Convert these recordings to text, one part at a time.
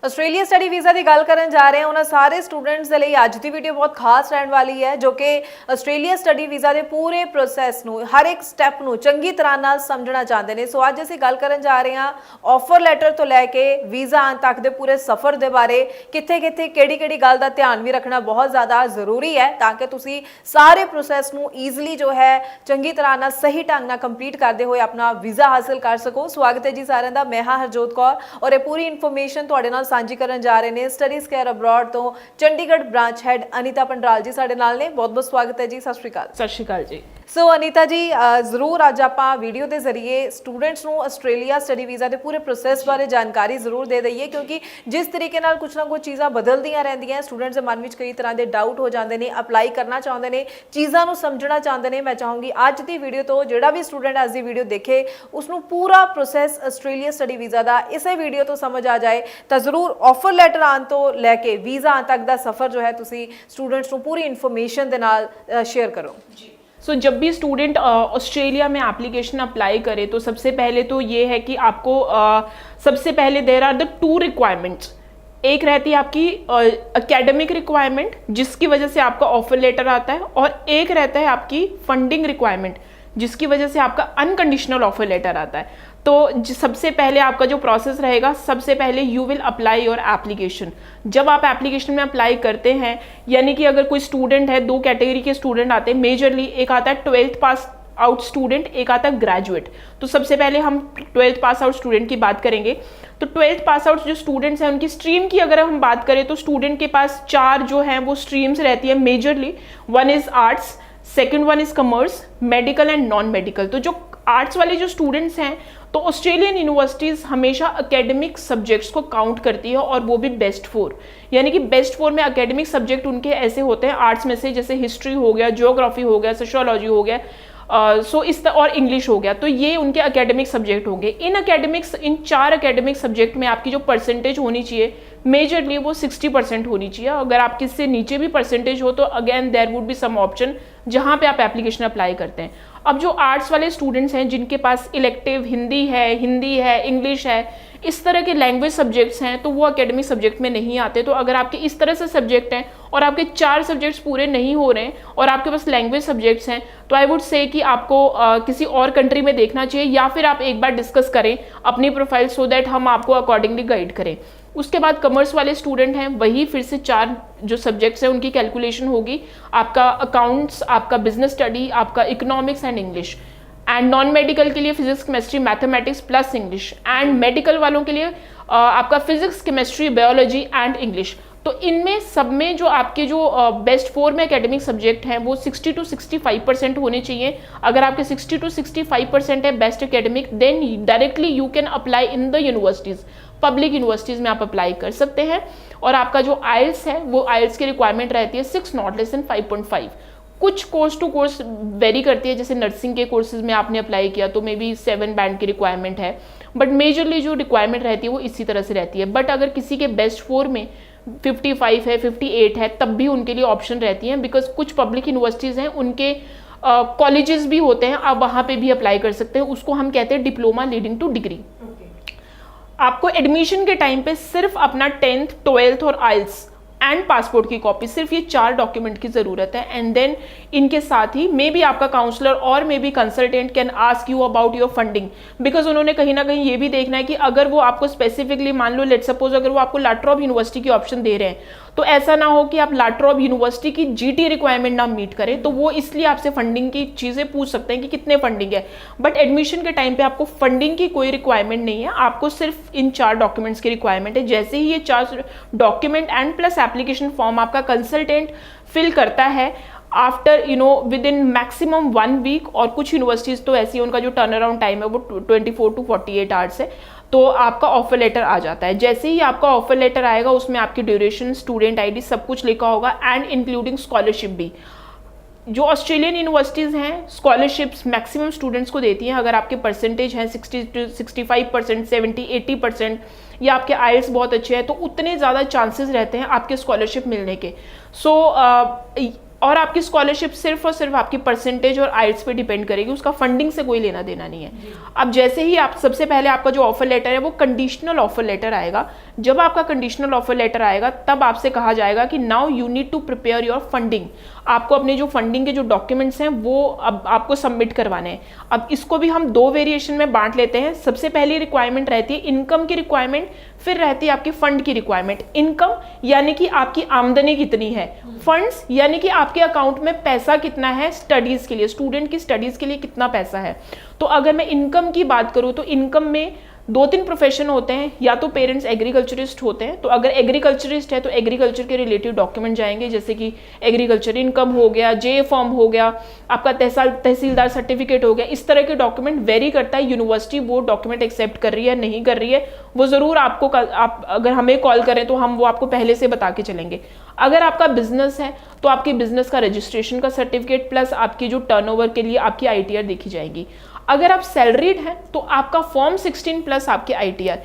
Australia study visa ਦੀ ਗੱਲ ਕਰਨ ਜਾ ਰਹੇ ਹਾਂ ਉਹਨਾਂ ਸਾਰੇ ਸਟੂਡੈਂਟਸ ਦੇ ਲਈ ਅੱਜ ਦੀ ਵੀਡੀਓ ਬਹੁਤ ਖਾਸ ਰਹਿਣ ਵਾਲੀ ਹੈ ਜੋ ਕਿ ਆਸਟ੍ਰੇਲੀਆ ਸਟੱਡੀ ਵੀਜ਼ਾ ਦੇ ਪੂਰੇ ਪ੍ਰੋਸੈਸ ਨੂੰ ਹਰ ਇੱਕ ਸਟੈਪ ਨੂੰ ਚੰਗੀ ਤਰ੍ਹਾਂ ਨਾਲ ਸਮਝਣਾ ਚਾਹੁੰਦੇ ਨੇ। ਸੋ ਅੱਜ ਅਸੀਂ ਗੱਲ ਕਰਨ ਜਾ ਰਹੇ ਹਾਂ ਆਫਰ ਲੈਟਰ ਤੋਂ ਲੈ ਕੇ ਵੀਜ਼ਾ ਆਉਣ ਤੱਕ ਦੇ ਪੂਰੇ ਸਫ਼ਰ ਦੇ ਬਾਰੇ, ਕਿੱਥੇ-ਕਿੱਥੇ ਕਿਹੜੀ-ਕਿਹੜੀ ਗੱਲ ਦਾ ਧਿਆਨ ਵੀ ਰੱਖਣਾ ਬਹੁਤ ਜ਼ਿਆਦਾ ਜ਼ਰੂਰੀ ਹੈ ਤਾਂ ਕਿ ਤੁਸੀਂ ਸਾਰੇ ਪ੍ਰੋਸੈਸ ਨੂੰ ਈਜ਼ੀਲੀ ਜੋ ਹੈ ਚੰਗੀ ਤਰ੍ਹਾਂ ਨਾਲ ਸਹੀ ਢੰਗ ਨਾਲ ਕੰਪਲੀਟ ਕਰਦੇ ਹੋਏ ਆਪਣਾ ਵੀਜ਼ਾ ਹਾਸਲ ਕਰ ਸਕੋ। ਸਵਾਗਤ ਹੈ ਜੀ ਸਾਰਿਆਂ ਦਾ, ਮੈਂ ਹਾਂ ਹਰਜੋਤ ਕੌਰ ਔਰ ਇਹ ਪੂਰੀ ਇਨਫੋਰਮੇਸ਼ਨ ਤੁਹਾਡੇ ਨਾਲ ਸਾਂਝੀ ਕਰਨ ਜਾ ਰਹੇ ਨੇ ਸਟੱਡੀਜ਼ ਕੇਅਰ ਅਬਰੋਡ ਤੋਂ ਚੰਡੀਗੜ੍ਹ ਬ੍ਰਾਂਚ ਹੈਡ ਅਨੀਤਾ ਪੰਡਰਾਲ ਜੀ ਸਾਡੇ ਨਾਲ ਨੇ। ਬਹੁਤ-ਬਹੁਤ ਸਵਾਗਤ ਹੈ ਜੀ। ਸਤਿ ਸ਼੍ਰੀ ਅਕਾਲ। ਸਤਿ ਸ਼੍ਰੀ ਅਕਾਲ ਜੀ। ਸੋ ਅਨੀਤਾ ਜੀ, ਜ਼ਰੂਰ ਅੱਜ ਆਪਾਂ ਵੀਡੀਓ ਦੇ ਜ਼ਰੀਏ ਸਟੂਡੈਂਟਸ ਨੂੰ ਆਸਟ੍ਰੇਲੀਆ ਸਟੱਡੀ ਵੀਜ਼ਾ ਦੇ ਪੂਰੇ ਪ੍ਰੋਸੈਸ ਬਾਰੇ ਜਾਣਕਾਰੀ ਜ਼ਰੂਰ ਦੇ ਦਈਏ ਕਿਉਂਕਿ ਜਿਸ ਤਰੀਕੇ ਨਾਲ ਕੁਝ ਨਾ ਕੁਝ ਚੀਜ਼ਾਂ ਬਦਲਦੀਆਂ ਰਹਿੰਦੀਆਂ, ਸਟੂਡੈਂਟਸ ਦੇ ਮਨ ਵਿੱਚ ਕਈ ਤਰ੍ਹਾਂ ਦੇ ਡਾਊਟ ਹੋ ਜਾਂਦੇ ਨੇ, ਅਪਲਾਈ ਕਰਨਾ ਚਾਹੁੰਦੇ ਨੇ, ਚੀਜ਼ਾਂ ਨੂੰ ਸਮਝਣਾ ਚਾਹੁੰਦੇ ਨੇ। ਮੈਂ ਚਾਹੂੰਗੀ ਅੱਜ ਦੀ ਵੀਡੀਓ ਤੋਂ ਜਿਹੜਾ ਵੀ ਸਟੂਡੈਂਟ ਅੱਜ ਦੀ ਵੀਡੀਓ ਦੇਖੇ ਉਸ ਨੂੰ ਪੂਰਾ ਪ੍ਰੋਸੈਸ ਆਸਟ੍ਰੇਲੀਆ ਸਟੱਡੀ ਵੀਜ਼ਾ ਦਾ ਇਸੇ ਵੀਡੀਓ ਤੋਂ ਸਮਝ ਆ ਜਾਏ ਤਾਂ ਜ਼ਰੂਰ ਆਫਰ ਲੈਟਰ ਆਉਣ ਤੋਂ ਲੈ ਕੇ ਵੀਜ਼ਾ आने तक का सफ़र जो है तुसी स्टूडेंट्स को पूरी इन्फॉर्मेशन दे नाल शेयर करो। सो जब भी स्टूडेंट ऑस्ट्रेलिया में एप्लीकेशन अप्लाई करे तो सबसे पहले तो ये है कि आपको सबसे पहले there are the two requirements. एक रहती है आपकी एकेडमिक रिक्वायरमेंट जिसकी वजह से आपका ऑफर लेटर आता है, और एक रहता है आपकी फंडिंग रिक्वायरमेंट जिसकी वजह से आपका अनकंडीशनल ऑफर लेटर आता है। तो सबसे पहले आपका जो प्रोसेस रहेगा, सबसे पहले you will apply your application. जब आप एप्लीकेशन में अप्लाई करते हैं, यानी कि अगर कोई स्टूडेंट है, दो कैटेगरी के स्टूडेंट आते हैं मेजरली, एक आता है 12th पास आउट स्टूडेंट, एक आता है ग्रेजुएट। तो सबसे पहले हम 12th पास आउट स्टूडेंट की बात करेंगे। तो 12th पास आउट जो स्टूडेंट्स हैं उनकी स्ट्रीम की अगर हम बात करें तो स्टूडेंट के पास चार जो हैं वो स्ट्रीम्स रहती है majorly. One is arts, second one is commerce, medical and non medical. तो जो आर्ट्स वाले जो स्टूडेंट्स हैं तो ऑस्ट्रेलियन यूनिवर्सिटीज़ हमेशा एकेडमिक सब्जेक्ट्स को काउंट करती है, और वो भी बेस्ट फोर, यानी कि बेस्ट फोर में एकेडमिक सब्जेक्ट उनके ऐसे होते हैं आर्ट्स में से, जैसे हिस्ट्री हो गया, ज्योग्राफी हो गया, सोशियोलॉजी हो गया, और इंग्लिश हो गया। तो ये उनके एकेडमिक सब्जेक्ट होंगे। इन चार एकेडमिक सब्जेक्ट में आपकी जो परसेंटेज होनी चाहिए मेजरली वो 60% होनी चाहिए। अगर आपकी इससे नीचे भी परसेंटेज हो तो again there would be some option जहाँ पे आप एप्लीकेशन अप्लाई करते हैं। अब जो आर्ट्स वाले स्टूडेंट्स हैं जिनके पास इलेक्टिव हिंदी है, इंग्लिश है, इस तरह के लैंग्वेज सब्जेक्ट्स हैं तो वो एकेडमिक सब्जेक्ट में नहीं आते। तो अगर आपके इस तरह से सब्जेक्ट हैं और आपके चार सब्जेक्ट्स पूरे नहीं हो रहे हैं और आपके पास लैंग्वेज सब्जेक्ट्स हैं तो आई वुड से कि आपको किसी और कंट्री में देखना चाहिए, या फिर आप एक बार डिस्कस करें अपनी प्रोफाइल सो दैट हम आपको अकॉर्डिंगली गाइड करें। उसके बाद कॉमर्स वाले स्टूडेंट हैं, वही फिर से चार जो सब्जेक्ट्स हैं उनकी कैलकुलेशन होगी, आपका अकाउंट्स, आपका बिजनेस स्टडी, आपका economics and English. And non medical के लिए physics, chemistry, mathematics plus English. And medical वालों के लिए आपका physics, chemistry, biology and English. तो इनमें सब में जो आपके जो बेस्ट फोर में एकेडमिक सब्जेक्ट हैं वो 60 to 65% होने चाहिए। अगर आपके 60 to 65% है best academic, then directly you can apply in the universities. Public universities में आप अप्लाई कर सकते हैं। और आपका जो आइल्स है वो आइल्स की रिक्वायरमेंट रहती है 6 नॉट लेस देन 5.5। कुछ कोर्स टू कोर्स वेरी करती है, जैसे नर्सिंग के कोर्सेज में आपने अप्लाई किया तो मे बी 7 बैंड की रिक्वायरमेंट है, बट मेजरली जो रिक्वायरमेंट रहती है वो इसी तरह से रहती है। बट अगर किसी के बेस्ट फोर में 55 है, 58 है, तब भी उनके लिए ऑप्शन रहती हैं, बिकॉज कुछ पब्लिक यूनिवर्सिटीज़ हैं उनके कॉलेजेस भी होते हैं, आप वहाँ पे भी अप्लाई कर सकते हैं। उसको हम कहते हैं डिप्लोमा लीडिंग टू डिग्री। आपको एडमिशन के टाइम पे सिर्फ अपना 10th, 12th और आइल्स एंड पासपोर्ट की कॉपी, सिर्फ ये चार डॉक्यूमेंट की ज़रूरत है। एंड देन इनके साथ ही मे बी आपका काउंसलर और may be consultant can ask you about your funding, because उन्होंने कहीं ना कहीं ये भी देखना है कि अगर वो आपको स्पेसिफिकली, मान लो लेट सपोज अगर वो आपको ला ट्रोब यूनिवर्सिटी की ऑप्शन दे रहे हैं तो ऐसा ना हो कि आप ला ट्रोब यूनिवर्सिटी की जीटी रिक्वायरमेंट ना मीट करें, तो वो इसलिए आपसे फंडिंग की चीज़ें पूछ सकते हैं कि कितने फंडिंग है। बट एडमिशन के टाइम पे आपको फंडिंग की कोई रिक्वायरमेंट नहीं है, आपको सिर्फ इन चार डॉक्यूमेंट्स की रिक्वायरमेंट है। जैसे ही ये चार document and plus application form आपका कंसल्टेंट फिल करता है after within maximum 1 week, और कुछ यूनिवर्सिटीज़ तो ऐसी है उनका जो टर्न अराउंड टाइम है वो 24 to 48 आवर्स है, तो आपका ऑफर लेटर आ जाता है। जैसे ही आपका ऑफर लेटर आएगा उसमें आपकी ड्यूरेशन, स्टूडेंट आईडी सब कुछ लिखा होगा, एंड इंक्लूडिंग स्कॉलरशिप भी। जो ऑस्ट्रेलियन यूनिवर्सिटीज़ हैं स्कॉलरशिप्स मैक्सिमम स्टूडेंट्स को देती हैं। अगर आपके परसेंटेज हैं 60 to 65%, 70, 80%, या आपके आइल्स बहुत अच्छे हैं तो उतने ज़्यादा चांसेस रहते हैं आपके स्कॉलरशिप मिलने के। सो और आपकी स्कॉलरशिप सिर्फ और सिर्फ आपकी परसेंटेज और आइल्स पे डिपेंड करेगी, उसका फंडिंग से कोई लेना देना नहीं है। अब जैसे ही आप, सबसे पहले आपका जो ऑफर लेटर है वो कंडीशनल ऑफर लेटर आएगा। जब आपका कंडीशनल ऑफर लेटर आएगा तब आपसे कहा जाएगा कि now you need to prepare your funding. आपको अपने जो फंडिंग के जो डॉक्यूमेंट्स हैं वो अब आपको सबमिट करवाने हैं। अब इसको भी हम दो वेरिएशन में बांट लेते हैं। सबसे पहली रिक्वायरमेंट रहती है इनकम की रिक्वायरमेंट, फिर रहती है आपकी फंड की रिक्वायरमेंट। इनकम यानी कि आपकी आमदनी कितनी है, फंड्स यानी कि आपके अकाउंट में पैसा कितना है स्टडीज के लिए, स्टूडेंट की स्टडीज के लिए कितना पैसा है। तो अगर मैं इनकम की बात करूं तो इनकम में दो तीन प्रोफेशन होते हैं, या तो पेरेंट्स एग्रीकल्चरिस्ट होते हैं, तो अगर एग्रीकल्चरिस्ट है तो एग्रीकल्चर के रिलेटिव डॉक्यूमेंट जाएंगे, जैसे कि एग्रीकल्चर इनकम हो गया, जे फॉर्म हो गया, आपका तहसीलदार सर्टिफिकेट हो गया। इस तरह के डॉक्यूमेंट वेरी करता है, यूनिवर्सिटी वो डॉक्यूमेंट एक्सेप्ट कर रही है नहीं कर रही है, वो जरूर आपको आप अगर हमें कॉल करें तो हम वो आपको पहले से बता के चलेंगे। अगर आपका बिजनेस है तो आपके बिजनेस का रजिस्ट्रेशन का सर्टिफिकेट प्लस आपकी जो टर्नओवर के लिए आपकी आईटीआर देखी जाएगी। अगर आप सैलरीड हैं तो आपका फॉर्म 16 प्लस आपके आईटीआर,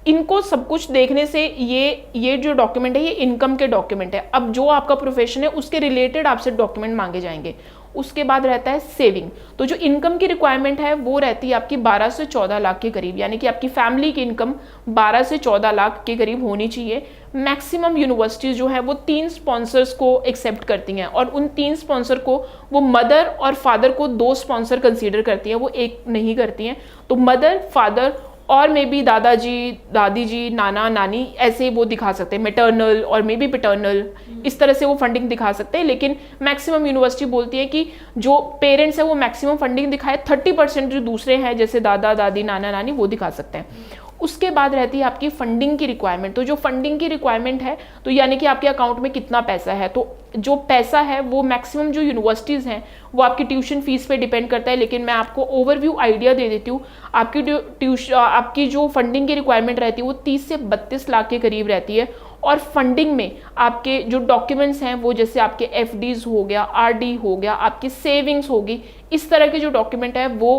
इनको सब कुछ देखने से ये जो डॉक्यूमेंट है ये इनकम के डॉक्यूमेंट है। अब जो आपका प्रोफेशन है उसके रिलेटेड आपसे डॉक्यूमेंट मांगे जाएंगे। उसके बाद रहता है सेविंग। तो जो इनकम की रिक्वायरमेंट है वो रहती है आपकी 12 से 14 लाख के करीब, यानी कि आपकी फैमिली की इनकम 12 से 14 लाख के करीब होनी चाहिए। मैक्सिमम यूनिवर्सिटीज जो है वो 3 स्पॉन्सर्स को एक्सेप्ट करती हैं, और उन 3 स्पॉन्सर को वो मदर और फादर को 2 स्पॉन्सर कंसीडर करती हैं, वो एक नहीं करती हैं। तो मदर, फादर और मे बी दादाजी, दादी जी, नाना, नानी, ऐसे वो दिखा सकते हैं, मेटर्नल और मे बी पैटर्नल, इस तरह से वो फंडिंग दिखा सकते हैं। लेकिन मैक्सिमम यूनिवर्सिटी बोलती है कि जो पेरेंट्स है वो मैक्सिमम फंडिंग दिखाए, 30% जो दूसरे हैं जैसे दादा, दादी, नाना, नानी, वो दिखा सकते हैं। उसके बाद रहती है आपकी फंडिंग की रिक्वायरमेंट। तो जो फंडिंग की रिक्वायरमेंट है तो यानी कि आपके अकाउंट में कितना पैसा है, तो जो पैसा है वो मैक्सिमम जो यूनिवर्सिटीज़ हैं वो आपकी ट्यूशन फीस पे डिपेंड करता है। लेकिन मैं आपको ओवरव्यू आइडिया दे देती हूँ। आपकी जो फंडिंग की रिक्वायरमेंट रहती है वो 30 से 32 लाख के करीब रहती है। और फंडिंग में आपके जो डॉक्यूमेंट्स हैं वो जैसे आपके एफडीज हो गया, आरडी हो गया, आपकी सेविंग्स होगी, इस तरह के जो डॉक्यूमेंट है वो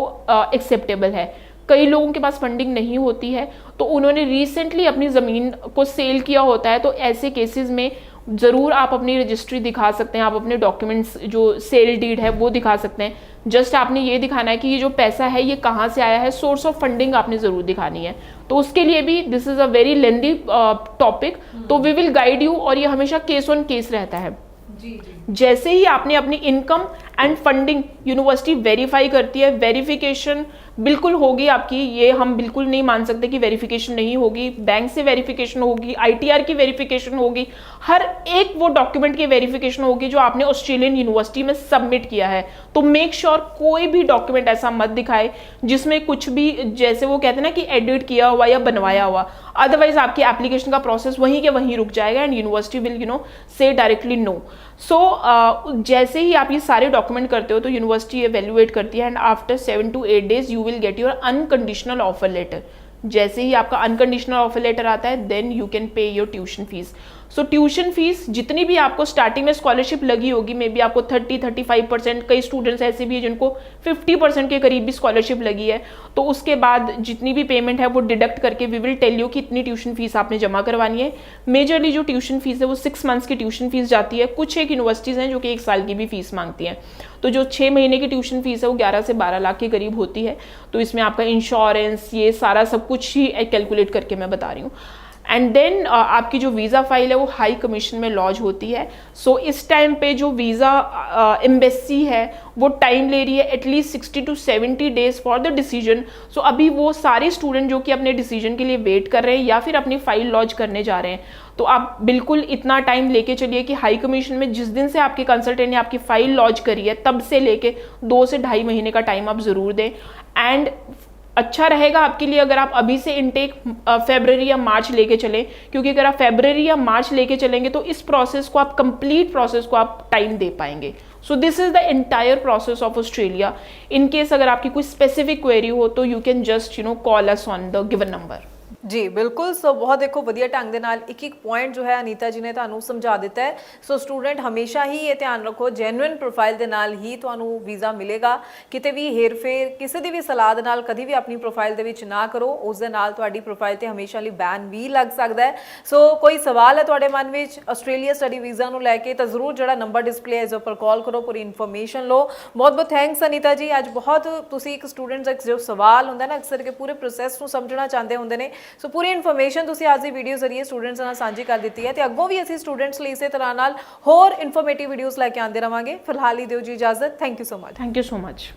एक्सेप्टेबल है। कई लोगों के पास फंडिंग नहीं होती है तो उन्होंने रिसेंटली अपनी ज़मीन को सेल किया होता है, तो ऐसे केसेस में ज़रूर आप अपनी रजिस्ट्री दिखा सकते हैं, आप अपने डॉक्यूमेंट्स जो सेल डीड है वो दिखा सकते हैं। जस्ट आपने ये दिखाना है कि ये जो पैसा है ये कहाँ से आया है, सोर्स ऑफ फंडिंग आपने ज़रूर दिखानी है। तो उसके लिए भी this is a very lengthy topic, तो वी विल गाइड यू, और ये हमेशा केस ऑन केस रहता है। जैसे ही आपने अपनी income and funding university verify करती है, वेरिफिकेशन बिल्कुल होगी आपकी, ये हम बिल्कुल नहीं मान सकते कि वेरिफिकेशन नहीं होगी। बैंक से वेरिफिकेशन होगी, आईटीआर की वेरिफिकेशन होगी, हर एक वो डॉक्यूमेंट की वेरिफिकेशन होगी जो आपने ऑस्ट्रेलियन यूनिवर्सिटी में सबमिट किया है। तो मेक श्योर कोई भी डॉक्यूमेंट ऐसा मत दिखाए जिसमें कुछ भी, जैसे वो कहते हैं ना कि एडिट किया हुआ या बनवाया हुआ, अदरवाइज आपकी एप्लीकेशन का प्रोसेस वहीं के वहीं रुक जाएगा and university will say directly no. So जैसे ही आप ये सारे डॉक्यूमेंट करते हो तो यूनिवर्सिटी एवेल्युएट करती है and after 7 to 8 days you will get your unconditional offer letter. जैसे ही आपका अनकंडीशनल ऑफर लेटर आता है then you can pay your tuition fees. So tuition fees जितनी भी आपको स्टार्टिंग में स्कॉलरशिप लगी होगी, मे बी आपको 30-35%, कई स्टूडेंट्स ऐसे भी हैं जिनको 50% के करीब भी स्कॉलरशिप लगी है, तो उसके बाद जितनी भी पेमेंट है वो डिडक्ट करके वी विल टेल यू कि इतनी ट्यूशन फीस आपने जमा करवानी है। मेजरली जो ट्यूशन फीस है वो 6 months की ट्यूशन फीस जाती है। कुछ एक यूनिवर्सिटीज़ हैं जो कि 1 साल की भी फीस मांगती हैं। तो जो 6 महीने की ट्यूशन फीस है वो 11 से 12 लाख के करीब होती है। तो इसमें आपका इंश्योरेंस, ये सारा सब कुछ ही कैलकुलेट करके मैं बता रही हूँ। एंड देन आपकी जो वीज़ा फाइल है वो हाई कमीशन में लॉन्च होती है। सो इस टाइम पे जो वीज़ा एम्बेसी है वो टाइम ले रही है at least 60 to 70 days for the decision. So अभी वो सारे स्टूडेंट जो कि अपने डिसीजन के लिए वेट कर रहे हैं या फिर अपनी फाइल लॉन्च करने जा रहे हैं, तो आप बिल्कुल इतना टाइम लेके चलिए कि हाई कमीशन में जिस दिन से आपके कंसल्टेंट ने आपकी फाइल लॉन्च करी है तब से लेके 2 से 2.5 महीने का टाइम आप ज़रूर दें। एंड अच्छा रहेगा आपके लिए अगर आप अभी से इनटेक फरवरी या मार्च लेके चलें, क्योंकि अगर आप फरवरी या मार्च लेके चलेंगे तो इस प्रोसेस को आप, कंप्लीट प्रोसेस को आप टाइम दे पाएंगे। So this is the entire process of Australia. In case अगर आपकी कोई स्पेसिफिक क्वेरी हो तो you can just call us on the given number. ਜੀ ਬਿਲਕੁਲ। ਸੋ ਬਹੁਤ ਦੇਖੋ ਵਧੀਆ ਢੰਗ ਦੇ ਨਾਲ ਇੱਕ ਇੱਕ ਪੁਆਇੰਟ ਜੋ ਹੈ ਅਨੀਤਾ ਜੀ ਨੇ ਤੁਹਾਨੂੰ ਸਮਝਾ ਦਿੱਤਾ ਹੈ। ਸੋ ਸਟੂਡੈਂਟ ਹਮੇਸ਼ਾ ਹੀ ਇਹ ਧਿਆਨ ਰੱਖੋ, ਜੈਨੂਇਨ ਪ੍ਰੋਫਾਈਲ ਦੇ ਨਾਲ ਹੀ ਤੁਹਾਨੂੰ ਵੀਜ਼ਾ ਮਿਲੇਗਾ। ਕਿਤੇ ਵੀ ਹੇਰਫੇਰ ਕਿਸੇ ਦੀ ਵੀ ਸਲਾਹ ਦੇ ਨਾਲ ਕਦੀ ਵੀ ਆਪਣੀ ਪ੍ਰੋਫਾਈਲ ਦੇ ਵਿੱਚ ਨਾ ਕਰੋ, ਉਸ ਦੇ ਨਾਲ ਤੁਹਾਡੀ ਪ੍ਰੋਫਾਈਲ ਤੇ ਹਮੇਸ਼ਾ ਲਈ ਬੈਨ ਵੀ ਲੱਗ ਸਕਦਾ ਹੈ। ਸੋ ਕੋਈ ਸਵਾਲ ਹੈ ਤੁਹਾਡੇ ਮਨ ਵਿੱਚ ਆਸਟ੍ਰੇਲੀਆ ਸਟੱਡੀ ਵੀਜ਼ਾ ਨੂੰ ਲੈ ਕੇ ਤਾਂ ਜ਼ਰੂਰ ਜਿਹੜਾ ਨੰਬਰ ਡਿਸਪਲੇ ਹੈ ਇਸ ਉੱਪਰ ਕਾਲ ਕਰੋ, ਪੂਰੀ ਇਨਫੋਰਮੇਸ਼ਨ ਲਓ। ਬਹੁਤ ਬਹੁਤ ਥੈਂਕਸ ਅਨੀਤਾ ਜੀ। ਅੱਜ ਬਹੁਤ ਤੁਸੀਂ ਇੱਕ ਸਟੂਡੈਂਟ ਦਾ ਜੋ ਸਵਾਲ ਹੁੰਦਾ ਨਾ ਅਕਸਰ ਕਿ ਪੂਰੇ ਪ੍ਰੋਸੈਸ ਨੂੰ ਸਮਝਣਾ ਚਾਹੁੰਦੇ ਹੁੰਦੇ ਨੇ, ਸੋ ਪੂਰੀ ਇਨਫੋਰਮੇਸ਼ਨ ਤੁਸੀਂ ਅੱਜ ਦੀ ਵੀਡੀਓ ਜ਼ਰੀਏ ਸਟੂਡੈਂਟਸ ਨਾਲ ਸਾਂਝੀ ਕਰ ਦਿੱਤੀ ਹੈ ਤੇ ਅੱਗੋਂ ਵੀ ਅਸੀਂ ਸਟੂਡੈਂਟਸ ਲਈ ਇਸੇ ਤਰ੍ਹਾਂ ਨਾਲ ਹੋਰ ਇਨਫੋਰਮੇਟਿਵ ਵੀਡੀਓਜ਼ ਲੈ ਕੇ ਆਉਂਦੇ ਰਵਾਂਗੇ। ਫਿਲਹਾਲ ਹੀ ਦਿਓ ਜੀ ਇਜਾਜ਼ਤ। Thank you so much. Thank you so much.